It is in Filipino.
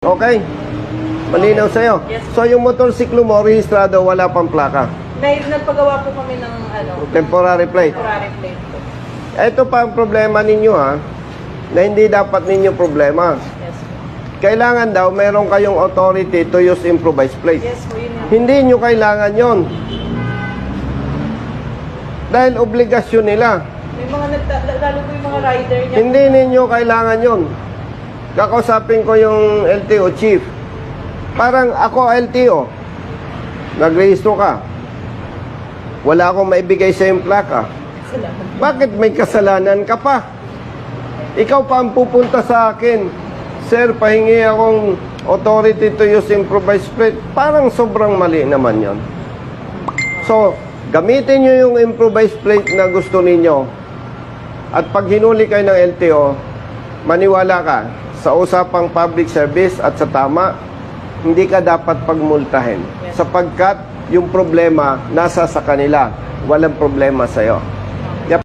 Okay? Malinaw sa'yo. Yes. So yung motorsiklo mo, rehistrado, wala pang plaka. May nagpagawa po kami ng Temporary plate. temporary plate po. Ito pa ang problema ninyo ha, na hindi dapat ninyo problema. Yes po. Kailangan daw, meron kayong authority to use improvised plate. Yes po, yun nga. Hindi nyo kailangan yon. Dahil obligasyon nila. May mga lalo po yung mga rider niya. Hindi ninyo kailangan yon. Kakausapin ko yung LTO chief. Parang ako LTO. Nagrehistro ka. Wala akong maibigay sa yung plaka. Salamat. Bakit may kasalanan ka pa? Ikaw pa ang pupunta sa akin. Sir, pahingi akong authority to use improvised plate. Parang sobrang mali naman yon. So, gamitin nyo yung improvised plate na gusto ninyo. At pag hinuli kayo ng LTO, maniwala ka, sa usapang public service at sa tama, hindi ka dapat pagmultahin. Yes. Sapagkat yung problema nasa sa kanila, walang problema sa'yo.